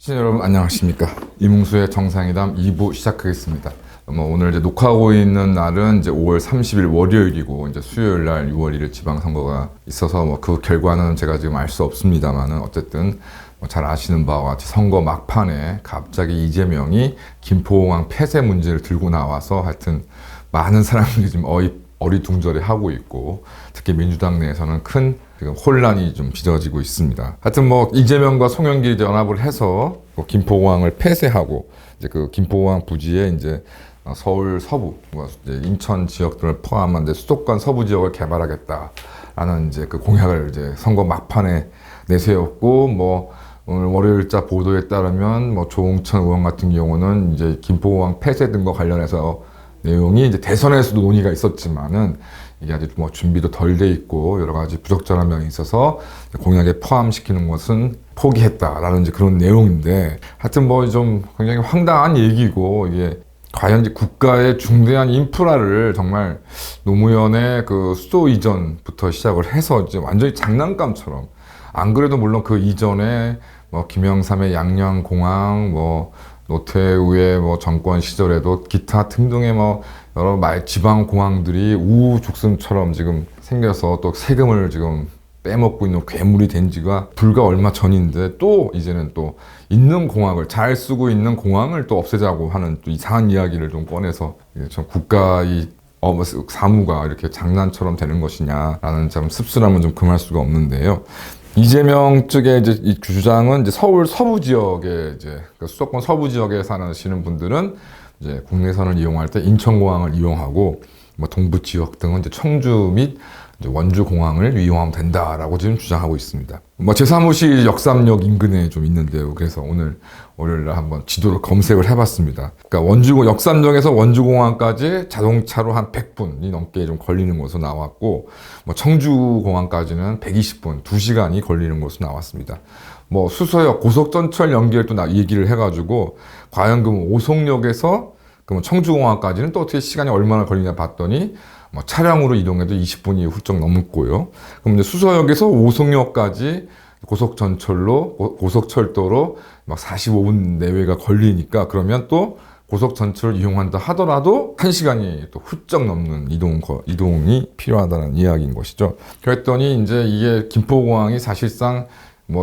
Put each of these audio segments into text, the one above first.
시청자 여러분 안녕하십니까. 이뭉수의 정상회담 2부 시작하겠습니다. 오늘 이제 녹화하고 있는 날은 이제 5월 30일 월요일이고 이제 수요일 날 6월 1일 지방선거가 있어서 그 결과는 제가 지금 알 수 없습니다만은 어쨌든 잘 아시는 바와 같이 선거 막판에 갑자기 이재명이 김포공항 폐쇄 문제를 들고 나와서 하여튼 많은 사람들이 지금 어리둥절해 하고 있고 특히 민주당 내에서는 큰 지금 혼란이 좀 빚어지고 있습니다. 하여튼 이재명과 송영길이 연합을 해서 김포공항을 폐쇄하고 이제 그 김포공항 부지에 이제 서울 서부, 이제 인천 지역 등을 포함한 이제 수도권 서부 지역을 개발하겠다라는 이제 그 공약을 이제 선거 막판에 내세웠고 오늘 월요일자 보도에 따르면 조홍천 의원 같은 경우는 이제 김포공항 폐쇄 등과 관련해서 내용이 이제 대선에서도 논의가 있었지만은 이게 아직 준비도 덜 돼 있고 여러 가지 부적절한 면이 있어서 공약에 포함시키는 것은 포기했다라는 이제 그런 내용인데 하여튼 좀 굉장히 황당한 얘기고 이게 과연 이제 국가의 중대한 인프라를 정말 노무현의 그 수도 이전부터 시작을 해서 이제 완전히 장난감처럼 안 그래도 물론 그 이전에 김영삼의 양양공항 노태우의 정권 시절에도 기타 등등의 여러 지방 공항들이 우후죽순처럼 지금 생겨서 또 세금을 지금 빼먹고 있는 괴물이 된 지가 불과 얼마 전인데 또 이제는 또 있는 공항을 잘 쓰고 있는 공항을 또 없애자고 하는 또 이상한 이야기를 좀 꺼내서 참 국가의 사무가 이렇게 장난처럼 되는 것이냐라는 참 씁쓸함은 좀 금할 수가 없는데요. 이재명 측의 이제 이 주장은 이제 서울 서부 지역에 그러니까 수도권 서부 지역에 사시는 분들은 이제 국내선을 이용할 때 인천공항을 이용하고 동부 지역 등은 이제 청주 및 이제 원주 공항을 이용하면 된다라고 지금 주장하고 있습니다. 제 사무실 역삼역 인근에 좀 있는데요. 그래서 오늘 월요일날 한번 지도를 검색을 해봤습니다. 그러니까 역삼역에서 원주공항까지 자동차로 한 100분이 넘게 좀 걸리는 것으로 나왔고, 청주공항까지는 120분, 2시간이 걸리는 것으로 나왔습니다. 수서역 고속전철 연결 또 얘기를 해가지고, 과연 오송역에서 청주공항까지는 또 어떻게 시간이 얼마나 걸리냐 봤더니, 차량으로 이동해도 20분이 훌쩍 넘고요. 그럼 이제 수서역에서 오송역까지 고속철도로 45분 내외가 걸리니까 그러면 또 고속전철을 이용한다 하더라도 1시간이 또 훌쩍 넘는 이동이 필요하다는 이야기인 것이죠. 그랬더니 이제 이게 김포공항이 사실상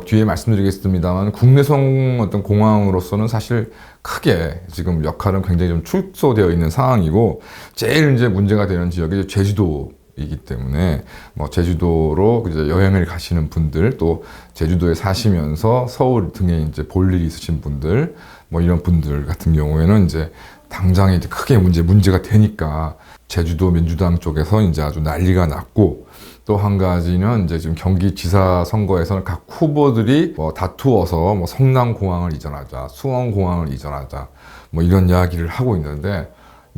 뒤에 말씀드리겠습니다만 국내선 어떤 공항으로서는 사실 크게 지금 역할은 굉장히 좀 축소되어 있는 상황이고 제일 이제 문제가 되는 지역이 제주도이기 때문에 제주도로 이제 여행을 가시는 분들 또 제주도에 사시면서 서울 등에 이제 볼 일이 있으신 분들 이런 분들 같은 경우에는 이제 당장에 이제 크게 문제가 되니까 제주도 민주당 쪽에서 이제 아주 난리가 났고 또 한 가지는 이제 지금 경기지사 선거에서는 각 후보들이 다투어서 성남공항을 이전하자, 수원공항을 이전하자, 이런 이야기를 하고 있는데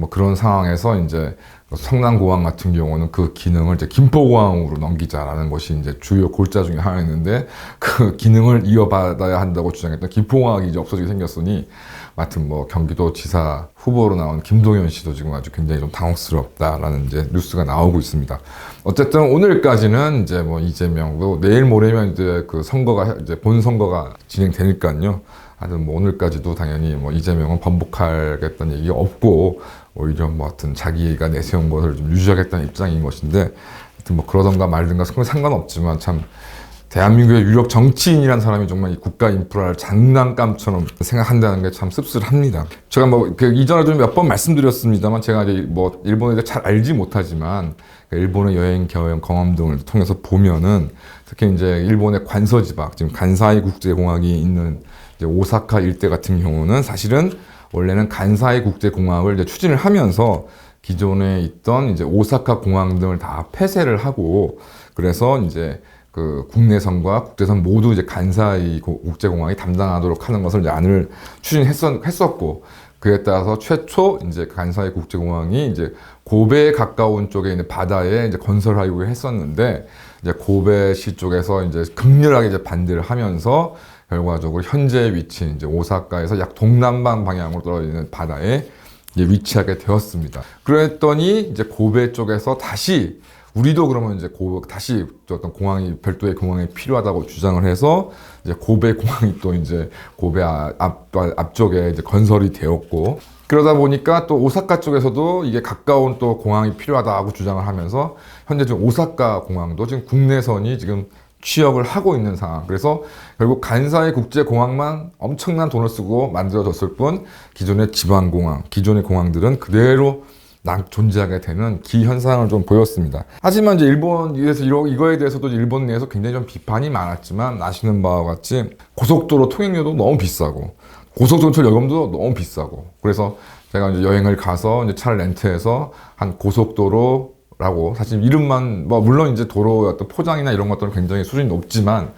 그런 상황에서 이제 성남공항 같은 경우는 그 기능을 이제 김포공항으로 넘기자라는 것이 이제 주요 골자 중에 하나였는데 그 기능을 이어받아야 한다고 주장했던 김포공항이 이제 없어지게 생겼으니 하여튼 경기도지사 후보로 나온 김동연 씨도 지금 아주 굉장히 좀 당혹스럽다라는 이제 뉴스가 나오고 있습니다. 어쨌든 오늘까지는 이제 이재명도 내일 모레면 이제 그 선거가 이제 본선거가 진행되니까요. 하여튼 오늘까지도 당연히 이재명은 번복하겠다는 얘기가 없고 오히려 하여튼 자기가 내세운 것을 좀 유지하겠다는 입장인 것인데 하여튼 그러던가 말든가 상관없지만 참 대한민국의 유력 정치인이라는 사람이 정말 이 국가 인프라를 장난감처럼 생각한다는 게 참 씁쓸합니다. 제가 이전에도 몇 번 말씀드렸습니다만 제가 이제 일본에 대해 잘 알지 못하지만 일본의 여행 경험 등을 통해서 보면은 특히 이제 일본의 관서지방 지금 간사이 국제공항이 있는 이제 오사카 일대 같은 경우는 사실은 원래는 간사이 국제공항을 이제 추진을 하면서 기존에 있던 이제 오사카 공항 등을 다 폐쇄를 하고 그래서 이제 그 국내선과 국제선 모두 이제 간사이 국제공항이 담당하도록 하는 것을 이제 안을 추진했었고 그에 따라서 최초 이제 간사이 국제공항이 이제 고베에 가까운 쪽에 있는 바다에 이제 건설하려고 했었는데 이제 고베시 쪽에서 이제 극렬하게 이제 반대를 하면서 결과적으로 현재 위치인 이제 오사카에서 약 동남방 방향으로 떨어지는 바다에 이제 위치하게 되었습니다. 그랬더니 이제 고베 쪽에서 다시 우리도 그러면 이제 다시 어떤 공항이 별도의 공항이 필요하다고 주장을 해서 이제 고베 공항이 또 이제 고베 앞쪽에 이제 건설이 되었고, 그러다 보니까 또 오사카 쪽에서도 이게 가까운 또 공항이 필요하다고 주장을 하면서 현재 지금 오사카 공항도 지금 국내선이 지금 취역을 하고 있는 상황. 그래서 결국 간사이 국제공항만 엄청난 돈을 쓰고 만들어졌을 뿐 기존의 지방공항, 기존의 공항들은 그대로 존재하게 되는 기현상을 좀 보였습니다. 하지만 이제 일본에서 이거에 대해서도 일본 내에서 굉장히 좀 비판이 많았지만, 아시는 바와 같이 고속도로 통행료도 너무 비싸고 고속전철 요금도 너무 비싸고, 그래서 제가 이제 여행을 가서 이제 차를 렌트해서 한 고속도로라고, 사실 이름만 물론 이제 도로의 어떤 포장이나 이런 것들은 굉장히 수준이 높지만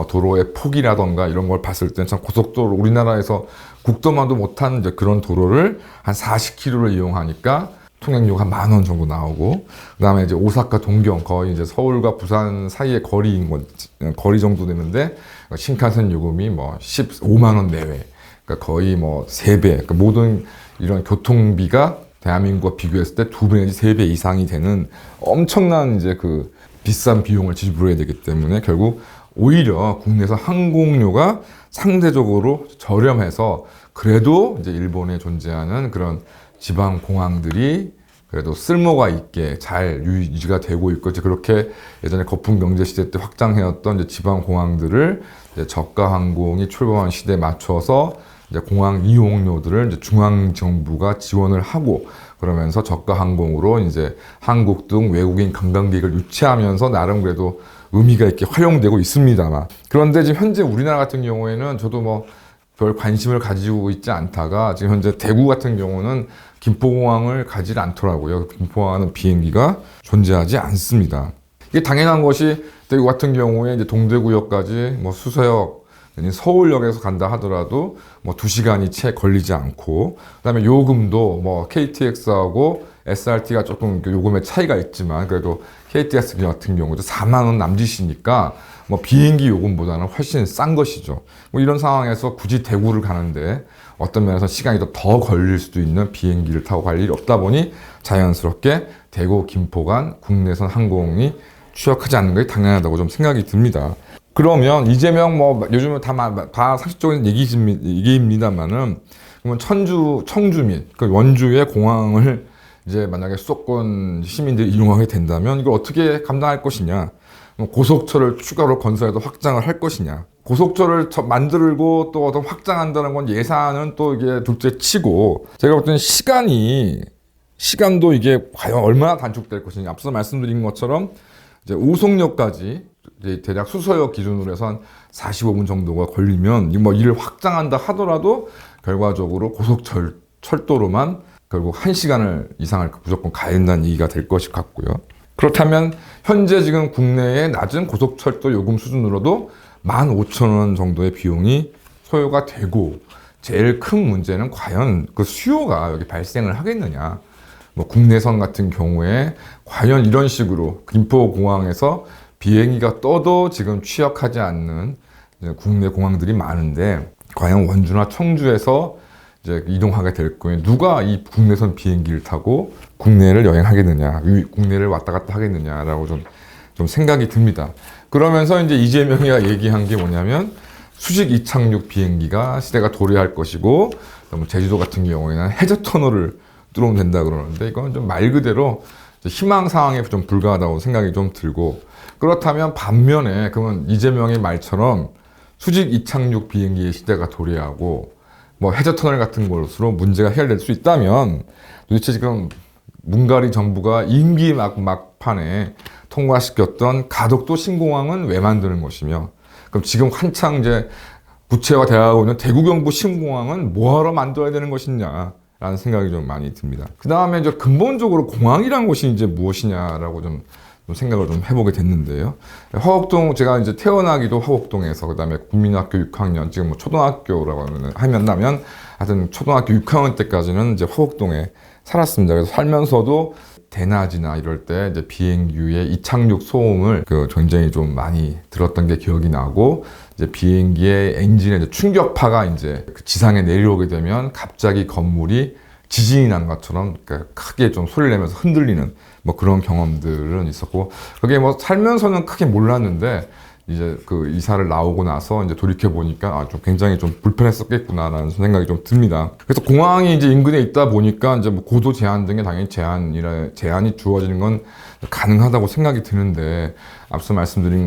도로의 폭이라던가 이런 걸 봤을 때 참 고속도로, 우리나라에서 국도만도 못한 이제 그런 도로를 한 40km를 이용하니까 통행료가 10,000원 정도 나오고, 그 다음에 이제 오사카, 동경, 거의 이제 서울과 부산 사이의 거리 정도 되는데, 신칸센 요금이 15만원 내외. 그러니까 거의 3배. 그러니까 모든 이런 교통비가 대한민국과 비교했을 때 2배 내지 3배 이상이 되는 엄청난 이제 그 비싼 비용을 지불해야 되기 때문에 결국 오히려 국내에서 항공료가 상대적으로 저렴해서 그래도 이제 일본에 존재하는 그런 지방 공항들이 그래도 쓸모가 있게 잘 유지가 되고 있고, 그렇게 예전에 거품 경제 시대 때 확장해왔던 이제 지방 공항들을 이제 저가 항공이 출범한 시대에 맞춰서 이제 공항 이용료들을 이제 중앙 정부가 지원을 하고, 그러면서 저가 항공으로 이제 한국 등 외국인 관광객을 유치하면서 나름 그래도 의미가 있게 활용되고 있습니다만, 그런데 지금 현재 우리나라 같은 경우에는 저도 별 관심을 가지고 있지 않다가 지금 현재 대구 같은 경우는 김포공항을 가지 않더라고요. 김포공항은 비행기가 존재하지 않습니다. 이게 당연한 것이, 대구 같은 경우에 이제 동대구역까지 수서역, 서울역에서 간다 하더라도 2시간이 채 걸리지 않고, 그다음에 요금도 KTX하고 SRT가 조금 요금의 차이가 있지만 그래도 KTX 같은 경우도 40,000원 남짓이니까 비행기 요금보다는 훨씬 싼 것이죠. 이런 상황에서 굳이 대구를 가는데 어떤 면에서 시간이 더 걸릴 수도 있는 비행기를 타고 갈 일이 없다 보니 자연스럽게 대구, 김포 간 국내선 항공이 취역하지 않는 것이 당연하다고 좀 생각이 듭니다. 그러면 이재명 요즘은 다 상식적인 얘기입니다만은, 그러면 청주 및 원주의 공항을 이제 만약에 수도권 시민들이 이용하게 된다면 이걸 어떻게 감당할 것이냐? 고속철을 추가로 건설해서 확장을 할 것이냐? 고속철을 만들고 또 어떤 확장한다는 건 예산은 또 이게 둘째 치고, 제가 볼 때는 시간도 이게 과연 얼마나 단축될 것이냐. 앞서 말씀드린 것처럼 이제 오송역까지 이제 대략 수서역 기준으로 해서 한 45분 정도가 걸리면 이를 확장한다 하더라도 결과적으로 철도로만 결국 1시간을 이상을 무조건 가야 된다는 얘기가 될 것이 같고요. 그렇다면 현재 지금 국내의 낮은 고속철도 요금 수준으로도 15,000원 정도의 비용이 소요가 되고, 제일 큰 문제는 과연 그 수요가 여기 발생을 하겠느냐. 국내선 같은 경우에 과연 이런 식으로 김포공항에서 비행기가 떠도 지금 취역하지 않는 국내 공항들이 많은데, 과연 원주나 청주에서 이제 이동하게 될 경우에 누가 이 국내선 비행기를 타고 국내를 여행하겠느냐, 국내를 왔다 갔다 하겠느냐라고 좀 생각이 듭니다. 그러면서 이제 이재명이 얘기한 게 뭐냐면, 수직 이착륙 비행기가 시대가 도래할 것이고, 제주도 같은 경우에는 해저 터널을 뚫으면 된다 그러는데, 이건 좀 말 그대로 희망 상황에 좀 불과하다고 생각이 좀 들고, 그렇다면 반면에 그러면 이재명의 말처럼 수직 이착륙 비행기의 시대가 도래하고 해저 터널 같은 것으로 문제가 해결될 수 있다면, 도대체 지금 문가리 정부가 임기 막판에 통과시켰던 가덕도 신공항은 왜 만드는 것이며, 그럼 지금 한창 이제 구체화되어 있는 대구 경부 신공항은 뭐하러 만들어야 되는 것이냐 라는 생각이 좀 많이 듭니다. 그 다음에 이제 근본적으로 공항이란 것이 이제 무엇이냐라고 좀 생각을 좀 해보게 됐는데요. 화곡동, 제가 이제 태어나기도 화곡동에서, 그 다음에 국민학교 6학년, 지금 초등학교라고 하면 하여튼 초등학교 6학년 때까지는 이제 화곡동에 살았습니다. 그래서 살면서도 대낮이나 이럴 때 이제 비행기의 이착륙 소음을 굉장히 좀 많이 들었던 게 기억이 나고, 이제 비행기의 엔진의 이제 충격파가 이제 지상에 내려오게 되면 갑자기 건물이 지진이 난 것처럼 크게 좀 소리를 내면서 흔들리는, 뭐 그런 경험들은 있었고, 그게 뭐 살면서는 크게 몰랐는데 이제 그 이사를 나오고 나서 이제 돌이켜 보니까 좀 굉장히 좀 불편했었겠구나라는 생각이 좀 듭니다. 그래서 공항이 이제 인근에 있다 보니까 이제 뭐 고도 제한 등의 당연히 제한이 주어지는 건 가능하다고 생각이 드는데, 앞서 말씀드린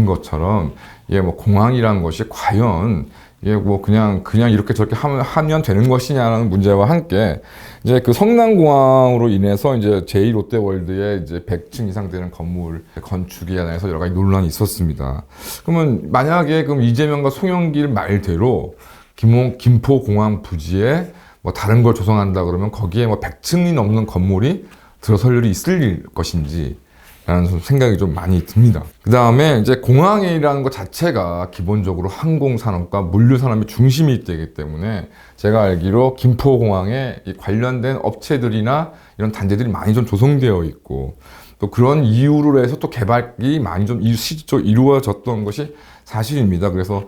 것처럼 이게 뭐 공항이라는 것이 과연 이게 뭐 그냥 이렇게 저렇게 하면 되는 것이냐라는 문제와 함께, 이제 그 성남공항으로 인해서 이제 제2롯데월드에 이제 100층 이상 되는 건물 건축에 대해서 여러 가지 논란이 있었습니다. 그러면 만약에 그럼 이재명과 송영길 말대로 김포공항 부지에 뭐 다른 걸 조성한다 그러면 거기에 뭐 100층이 넘는 건물이 들어설 일이 있을 것인지 라는 생각이 좀 많이 듭니다. 그 다음에 이제 공항이라는 것 자체가 기본적으로 항공산업과 물류산업의 중심이 되기 때문에, 제가 알기로 김포공항에 관련된 업체들이나 이런 단지들이 많이 좀 조성되어 있고, 또 그런 이유로 해서 또 개발이 많이 좀 실질적으로 이루어졌던 것이 사실입니다. 그래서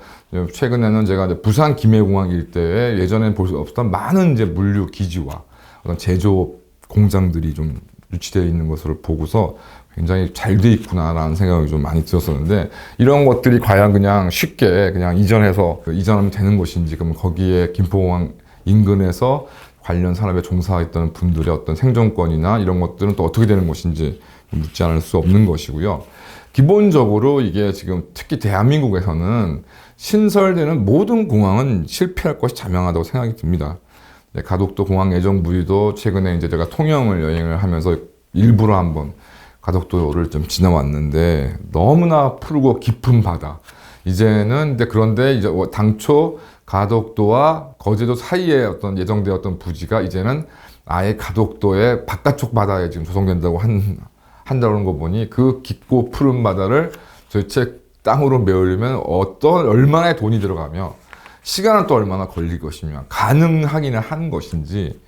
최근에는 제가 이제 부산 김해공항 일대에 예전에는 볼 수 없었던 많은 이제 물류 기지와 어떤 제조업 공장들이 좀 유치되어 있는 것을 보고서 굉장히 잘 돼 있구나라는 생각이 좀 많이 들었었는데, 이런 것들이 과연 그냥 쉽게 그냥 이전하면 되는 것인지, 그러면 거기에 김포공항 인근에서 관련 산업에 종사했던 분들의 어떤 생존권이나 이런 것들은 또 어떻게 되는 것인지 묻지 않을 수 없는 것이고요. 기본적으로 이게 지금 특히 대한민국에서는 신설되는 모든 공항은 실패할 것이 자명하다고 생각이 듭니다. 가덕도 공항 예정 부지도 최근에 이제 제가 통영을 여행을 하면서 일부러 한번 가덕도를 좀 지나왔는데 너무나 푸르고 깊은 바다. 이제는 그런데 이제 당초 가덕도와 거제도 사이에 어떤 예정되었던 부지가 이제는 아예 가덕도의 바깥쪽 바다에 지금 조성된다고 한다는 거 보니, 그 깊고 푸른 바다를 도대체 땅으로 메우려면 얼마나 돈이 들어가며 시간은 또 얼마나 걸릴 것이며 가능하기는 한 것인지.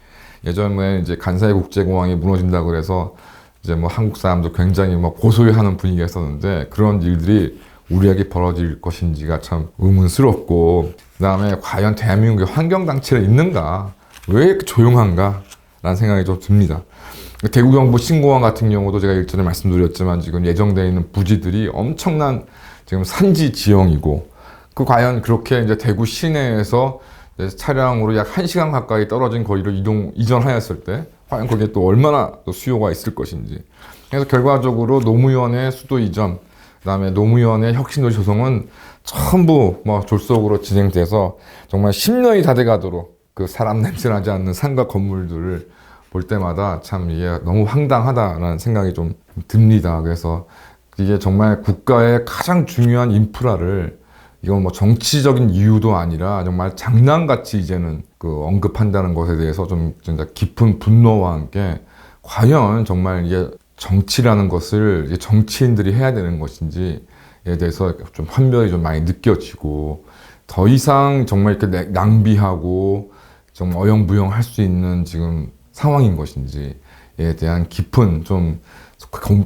예전에 이제 간사이 국제공항이 무너진다고 그래서 이제 뭐 한국 사람도 굉장히 뭐 고소해하는 분위기가 있었는데, 그런 일들이 우리에게 벌어질 것인지가 참 의문스럽고, 그 다음에 과연 대한민국에 환경단체가 있는가? 왜 이렇게 조용한가? 라는 생각이 좀 듭니다. 대구 경북 신공항 같은 경우도 제가 일전에 말씀드렸지만 지금 예정되어 있는 부지들이 엄청난 지금 산지 지형이고, 과연 그렇게 이제 대구 시내에서 차량으로 약 1시간 가까이 떨어진 거리로 이전하였을 때 과연 거기에 또 얼마나 또 수요가 있을 것인지. 그래서 결과적으로 노무현의 수도 이전, 그다음에 노무현의 혁신도시 조성은 전부 뭐 졸속으로 진행돼서 정말 10년이 다 돼가도록 그 사람 냄새 나지 않는 산과 건물들을 볼 때마다 참 이게 너무 황당하다라는 생각이 좀 듭니다. 그래서 이게 정말 국가의 가장 중요한 인프라를, 이건 뭐 정치적인 이유도 아니라 정말 장난같이 이제는 그 언급한다는 것에 대해서 좀 진짜 깊은 분노와 함께, 과연 정말 이게 정치라는 것을 이게 정치인들이 해야 되는 것인지에 대해서 좀 환멸이 좀 많이 느껴지고, 더 이상 정말 이렇게 낭비하고 좀 어영부영할 수 있는 지금 상황인 것인지에 대한 깊은 좀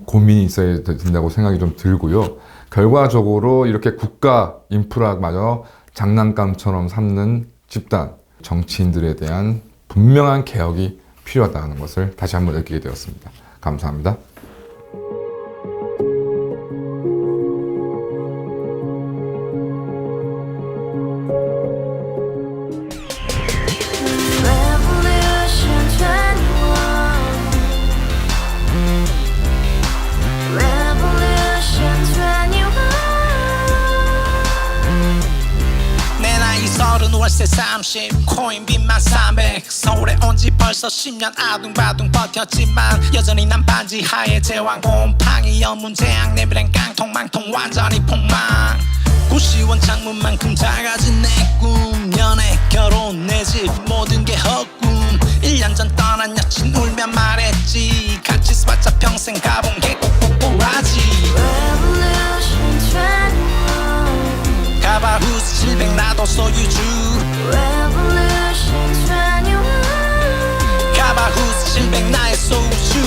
고민이 있어야 된다고 생각이 좀 들고요. 결과적으로 이렇게 국가 인프라마저 장난감처럼 삼는 집단 정치인들에 대한 분명한 개혁이 필요하다는 것을 다시 한번 느끼게 되었습니다. 감사합니다. 월세 30 코인빚만 300 서울에 온 지 벌써 10년 아둥바둥 버텼지만 여전히 난 반지 하에 제왕 곰팡이 연문제약 내비랑 깡통망통 완전히 폭망 고시원 창문만큼 작아진 내 꿈 연애 결혼 내 집 모든 게 헛꿈 1년 전 떠난 여친 울며 말했지 같이 써봤자 평생 가본 게 꼭꼭꼭하지 가바후스 700 나도 소유주 가바후스 700 나의 소주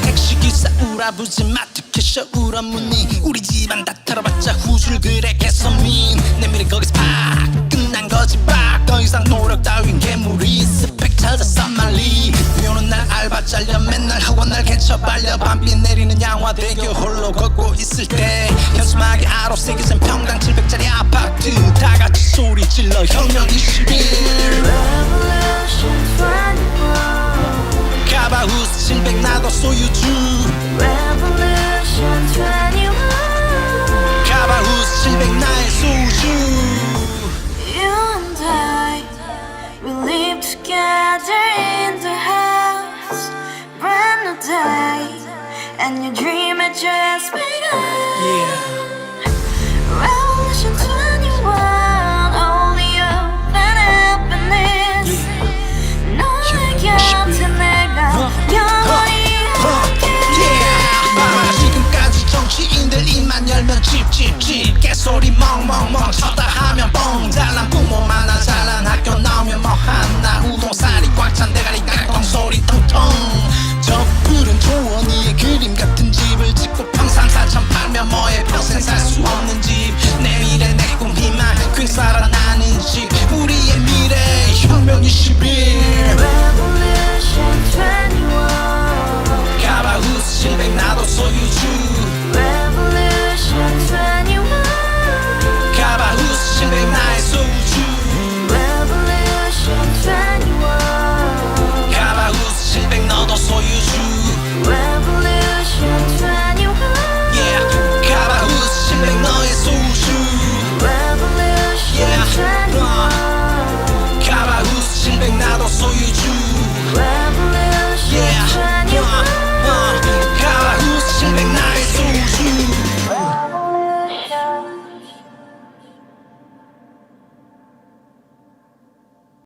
택시기사 우라부지 마트캐셔 울어무니 우리 집안 다 털어봤자 후줄 그래 개선민 내 미래 거기서 팍 끝난 거지 팍 더 이상 노력 따윈 괴물이 스펙 찾아 싼말리 비오는 날 알바 잘려 맨날 하고 있을 때 현수막에 아로 새겨진 평당 700짜리 아파트 다 같이 소리 질러 혁명 21 Revolution 21 카바후스 700 나도 소유주 Revolution 21 카바후스 700 나의 소주 You and I, we live together in the house. Brand new day, and your dream had just begun. Revolution 21, only open happiness. 너의 곁에 내가 영원히 아마 지금까지 정치인들 입만 열면 찝찝찝 개소리 멍멍멍 쳤다 하면 뻥 잘난 부모 만나 잘난 학교 나오면 뭐 하나 우동살이 꽉 찬 대가리 깡통 소리 텅텅 저 푸른 초원이의 그림 같은